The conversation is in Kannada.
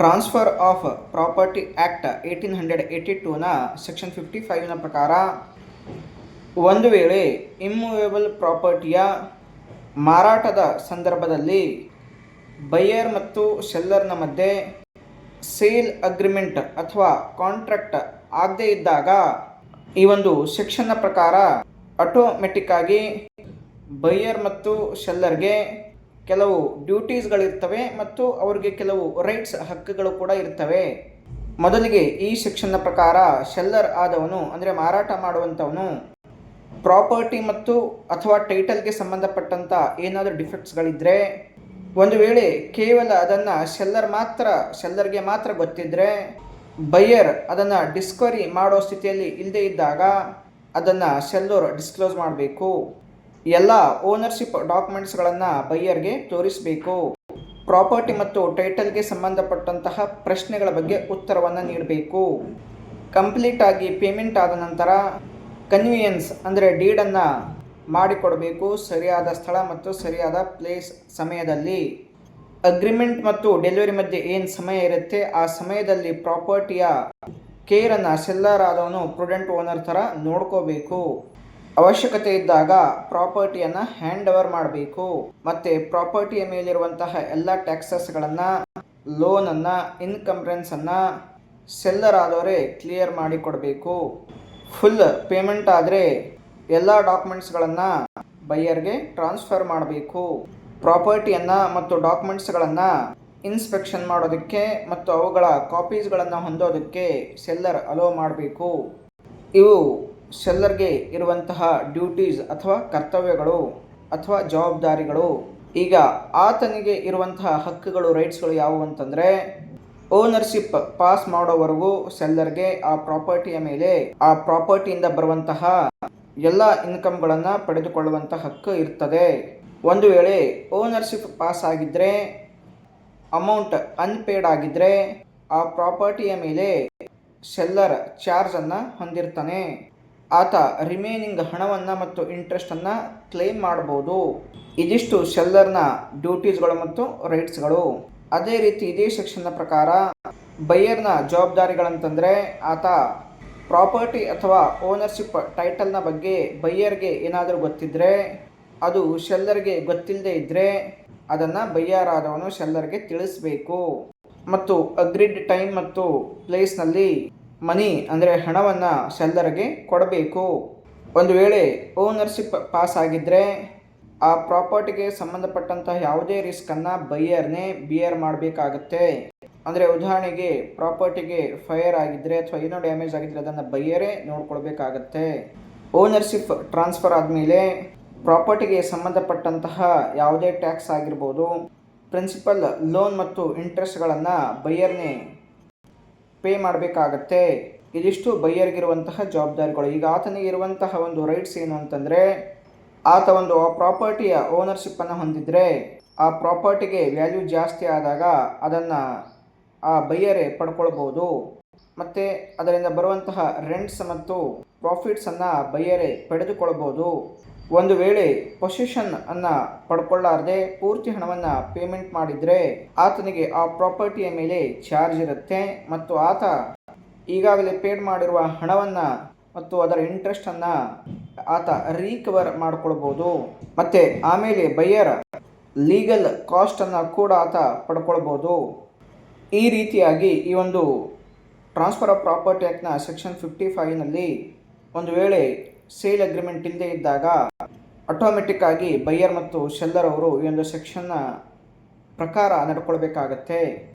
ಟ್ರಾನ್ಸ್ಫರ್ ಆಫ್ ಪ್ರಾಪರ್ಟಿ ಆ್ಯಕ್ಟ್ 1882ನ ಸೆಕ್ಷನ್ 55ನ ಪ್ರಕಾರ ಒಂದು ವೇಳೆ ಇಮ್ಮೂವೇಬಲ್ ಪ್ರಾಪರ್ಟಿಯ ಮಾರಾಟದ ಸಂದರ್ಭದಲ್ಲಿ ಬೈಯರ್ ಮತ್ತು ಸೆಲ್ಲರ್ನ ಮಧ್ಯೆ ಸೇಲ್ ಅಗ್ರಿಮೆಂಟ್ ಅಥವಾ ಕಾಂಟ್ರಾಕ್ಟ್ ಆಗದೇ ಇದ್ದಾಗ ಈ ಒಂದು ಸೆಕ್ಷನ್ನ ಪ್ರಕಾರ ಆಟೋಮೆಟಿಕ್ ಆಗಿ ಬೈಯರ್ ಮತ್ತು ಸೆಲ್ಲರ್ಗೆ ಕೆಲವು ಡ್ಯೂಟೀಸ್ಗಳಿರ್ತವೆ ಮತ್ತು ಅವರಿಗೆ ಕೆಲವು ರೈಟ್ಸ್ ಹಕ್ಕುಗಳು ಕೂಡ ಇರ್ತವೆ. ಮೊದಲಿಗೆ ಈ ಸೆಕ್ಷನ್ನ ಪ್ರಕಾರ ಸೆಲ್ಲರ್ ಆದವನು ಅಂದರೆ ಮಾರಾಟ ಮಾಡುವಂಥವನು ಪ್ರಾಪರ್ಟಿ ಮತ್ತು ಅಥವಾ ಟೈಟಲ್ಗೆ ಸಂಬಂಧಪಟ್ಟಂಥ ಏನಾದರೂ ಡಿಫೆಕ್ಟ್ಸ್ಗಳಿದ್ದರೆ, ಒಂದು ವೇಳೆ ಕೇವಲ ಅದನ್ನು ಸೆಲ್ಲರ್ಗೆ ಮಾತ್ರ ಗೊತ್ತಿದ್ದರೆ, ಬೈಯರ್ ಅದನ್ನು ಡಿಸ್ಕವರಿ ಮಾಡೋ ಸ್ಥಿತಿಯಲ್ಲಿ ಇಲ್ಲದೇ ಇದ್ದಾಗ ಅದನ್ನು ಸೆಲ್ಲರ್ ಡಿಸ್ಕ್ಲೋಸ್ ಮಾಡಬೇಕು. ಎಲ್ಲ ಓನರ್ಶಿಪ್ ಡಾಕ್ಯುಮೆಂಟ್ಸ್ಗಳನ್ನು ಬೈಯರ್ಗೆ ತೋರಿಸಬೇಕು. ಪ್ರಾಪರ್ಟಿ ಮತ್ತು ಟೈಟಲ್ಗೆ ಸಂಬಂಧಪಟ್ಟಂತಹ ಪ್ರಶ್ನೆಗಳ ಬಗ್ಗೆ ಉತ್ತರವನ್ನು ನೀಡಬೇಕು. ಕಂಪ್ಲೀಟ್ ಆಗಿ ಪೇಮೆಂಟ್ ಆದ ನಂತರ ಕನ್ವಿಯನ್ಸ್ ಅಂದರೆ ಡೀಡನ್ನು ಮಾಡಿಕೊಡಬೇಕು ಸರಿಯಾದ ಸ್ಥಳ ಮತ್ತು ಸರಿಯಾದ ಪ್ಲೇಸ್ ಸಮಯದಲ್ಲಿ. ಅಗ್ರಿಮೆಂಟ್ ಮತ್ತು ಡೆಲಿವರಿ ಮಧ್ಯೆ ಏನು ಸಮಯ ಇರುತ್ತೆ ಆ ಸಮಯದಲ್ಲಿ ಪ್ರಾಪರ್ಟಿಯ ಕೇರನ್ನು ಸೆಲ್ಲರ್ ಆದವನು ಪ್ರುಡೆಂಟ್ ಓನರ್ ಥರ ನೋಡ್ಕೋಬೇಕು. ಅವಶ್ಯಕತೆ ಇದ್ದಾಗ ಪ್ರಾಪರ್ಟಿಯನ್ನು ಹ್ಯಾಂಡ್ ಓವರ್ ಮಾಡಬೇಕು. ಮತ್ತು ಪ್ರಾಪರ್ಟಿಯ ಮೇಲಿರುವಂತಹ ಎಲ್ಲ ಟ್ಯಾಕ್ಸಸ್ಗಳನ್ನು, ಲೋನನ್ನು, ಇನ್ಕಂಬ್ರೆನ್ಸನ್ನು ಸೆಲ್ಲರ್ ಆದವರೇ ಕ್ಲಿಯರ್ ಮಾಡಿ ಕೊಡಬೇಕು. ಫುಲ್ ಪೇಮೆಂಟ್ ಆದರೆ ಎಲ್ಲ ಡಾಕ್ಯುಮೆಂಟ್ಸ್ಗಳನ್ನು ಬೈಯರ್ಗೆ ಟ್ರಾನ್ಸ್ಫರ್ ಮಾಡಬೇಕು. ಪ್ರಾಪರ್ಟಿಯನ್ನು ಮತ್ತು ಡಾಕ್ಯುಮೆಂಟ್ಸ್ಗಳನ್ನು ಇನ್ಸ್ಪೆಕ್ಷನ್ ಮಾಡೋದಕ್ಕೆ ಮತ್ತು ಅವುಗಳ ಕಾಪೀಸ್ಗಳನ್ನು ಹೊಂದೋದಕ್ಕೆ ಸೆಲ್ಲರ್ ಅಲೋ ಮಾಡಬೇಕು. ಇವು ಸೆಲ್ಲರ್ಗೆ ಇರುವಂತಹ ಡ್ಯೂಟೀಸ್ ಅಥವಾ ಕರ್ತವ್ಯಗಳು ಅಥವಾ ಜವಾಬ್ದಾರಿಗಳು. ಈಗ ಆತನಿಗೆ ಇರುವಂತಹ ಹಕ್ಕುಗಳು, ರೈಟ್ಸ್ಗಳು ಯಾವುವು ಅಂತಂದರೆ, ಓನರ್ಶಿಪ್ ಪಾಸ್ ಮಾಡೋವರೆಗೂ ಸೆಲ್ಲರ್ಗೆ ಆ ಪ್ರಾಪರ್ಟಿಯ ಮೇಲೆ ಆ ಪ್ರಾಪರ್ಟಿಯಿಂದ ಬರುವಂತಹ ಎಲ್ಲ ಇನ್ಕಮ್ಗಳನ್ನು ಪಡೆದುಕೊಳ್ಳುವಂಥ ಹಕ್ಕು ಇರ್ತದೆ. ಒಂದು ವೇಳೆ ಓನರ್ಶಿಪ್ ಪಾಸ್ ಆಗಿದ್ದರೆ, ಅಮೌಂಟ್ ಅನ್ಪೇಯ್ಡ್ ಆಗಿದ್ದರೆ ಆ ಪ್ರಾಪರ್ಟಿಯ ಮೇಲೆ ಸೆಲ್ಲರ್ ಚಾರ್ಜನ್ನು ಹೊಂದಿರ್ತಾನೆ. ಆತ ರಿಮೈನಿಂಗ್ ಹಣವನ್ನು ಮತ್ತು ಇಂಟ್ರೆಸ್ಟನ್ನು ಕ್ಲೇಮ್ ಮಾಡ್ಬೋದು. ಇದಿಷ್ಟು ಸೆಲ್ಲರ್ನ ಡ್ಯೂಟೀಸ್ಗಳು ಮತ್ತು ರೈಟ್ಸ್ಗಳು. ಅದೇ ರೀತಿ ಇದೇ ಸೆಕ್ಷನ್ನ ಪ್ರಕಾರ ಬೈಯರ್ನ ಜವಾಬ್ದಾರಿಗಳಂತಂದರೆ, ಆತ ಪ್ರಾಪರ್ಟಿ ಅಥವಾ ಓನರ್ಶಿಪ್ ಟೈಟಲ್ನ ಬಗ್ಗೆ ಬೈಯರ್ಗೆ ಏನಾದರೂ ಗೊತ್ತಿದ್ದರೆ, ಅದು ಸೆಲ್ಲರ್ಗೆ ಗೊತ್ತಿಲ್ಲದೆ ಇದ್ದರೆ ಅದನ್ನು ಬೈಯರ್ ಆದವನು ಸೆಲ್ಲರ್ಗೆ ತಿಳಿಸಬೇಕು. ಮತ್ತು ಅಗ್ರಿಡ್ ಟೈಮ್ ಮತ್ತು ಪ್ಲೇಸ್ನಲ್ಲಿ ಮನಿ ಅಂದರೆ ಹಣವನ್ನು ಸೆಲ್ಲರ್ಗೆ ಕೊಡಬೇಕು. ಒಂದು ವೇಳೆ ಓನರ್ಶಿಪ್ ಪಾಸ್ ಆಗಿದ್ದರೆ ಆ ಪ್ರಾಪರ್ಟಿಗೆ ಸಂಬಂಧಪಟ್ಟಂತಹ ಯಾವುದೇ ರಿಸ್ಕನ್ನು ಬೈಯರ್ನೇ ಬಿಯರ್ ಮಾಡಬೇಕಾಗತ್ತೆ. ಅಂದರೆ ಉದಾಹರಣೆಗೆ ಪ್ರಾಪರ್ಟಿಗೆ ಫೈರ್ ಆಗಿದ್ದರೆ ಅಥವಾ ಏನೋ ಡ್ಯಾಮೇಜ್ ಆಗಿದ್ದರೆ ಅದನ್ನು ಬೈಯರೇ ನೋಡ್ಕೊಳ್ಬೇಕಾಗತ್ತೆ. ಓನರ್ಶಿಪ್ ಟ್ರಾನ್ಸ್ಫರ್ ಆದಮೇಲೆ ಪ್ರಾಪರ್ಟಿಗೆ ಸಂಬಂಧಪಟ್ಟಂತಹ ಯಾವುದೇ ಟ್ಯಾಕ್ಸ್ ಆಗಿರ್ಬೋದು, ಪ್ರಿನ್ಸಿಪಲ್, ಲೋನ್ ಮತ್ತು ಇಂಟ್ರೆಸ್ಟ್ಗಳನ್ನು ಬೈಯರ್ನೇ ಪೇ ಮಾಡಬೇಕಾಗತ್ತೆ. ಇದಿಷ್ಟು ಬೈಯರ್ಗಿರುವಂತಹ ಜವಾಬ್ದಾರಿಗಳು. ಈಗ ಆತನಿಗೆ ಇರುವಂತಹ ಒಂದು ರೈಟ್ಸ್ ಏನು ಅಂತಂದರೆ, ಆತ ಒಂದು ಪ್ರಾಪರ್ಟಿಯ ಓನರ್ಶಿಪ್ಪನ್ನು ಹೊಂದಿದರೆ ಆ ಪ್ರಾಪರ್ಟಿಗೆ ವ್ಯಾಲ್ಯೂ ಜಾಸ್ತಿ ಆದಾಗ ಅದನ್ನು ಆ ಬೈಯರೇ ಪಡ್ಕೊಳ್ಬೋದು. ಮತ್ತು ಅದರಿಂದ ಬರುವಂತಹ ರೆಂಟ್ಸ್ ಮತ್ತು ಪ್ರಾಫಿಟ್ಸನ್ನು ಬೈಯರೇ ಪಡೆದುಕೊಳ್ಬೋದು. ಒಂದು ವೇಳೆ ಪೊಸಿಷನ್ ಅನ್ನು ಪಡ್ಕೊಳ್ಳಾರದೆ ಪೂರ್ತಿ ಹಣವನ್ನು ಪೇಮೆಂಟ್ ಮಾಡಿದರೆ ಆತನಿಗೆ ಆ ಪ್ರಾಪರ್ಟಿಯ ಮೇಲೆ ಚಾರ್ಜ್ ಇರುತ್ತೆ ಮತ್ತು ಆತ ಈಗಾಗಲೇ ಪೇಡ್ ಮಾಡಿರುವ ಹಣವನ್ನು ಮತ್ತು ಅದರ ಇಂಟ್ರೆಸ್ಟನ್ನು ಆತ ರೀಕವರ್ ಮಾಡ್ಕೊಳ್ಬೋದು. ಮತ್ತು ಆಮೇಲೆ ಬೈಯರ್ ಲೀಗಲ್ ಕಾಸ್ಟನ್ನು ಕೂಡ ಆತ ಪಡ್ಕೊಳ್ಬೋದು. ಈ ರೀತಿಯಾಗಿ ಈ ಒಂದು ಟ್ರಾನ್ಸ್ಫರ್ ಆಫ್ ಪ್ರಾಪರ್ಟಿ ಆ್ಯಕ್ಟ್ನ ಸೆಕ್ಷನ್ 55ನಲ್ಲಿ ಒಂದು ವೇಳೆ ಸೇಲ್ ಅಗ್ರಿಮೆಂಟ್ ಇಲ್ಲದೆ ಇದ್ದಾಗ ಆಟೋಮೆಟಿಕ್ ಆಗಿ ಬೈಯರ್ ಮತ್ತು ಸೆಲ್ಲರ್ ಅವರು ಈ ಒಂದು ಸೆಕ್ಷನ್ನ ಪ್ರಕಾರ ನಡ್ಕೊಳ್ಬೇಕಾಗತ್ತೆ.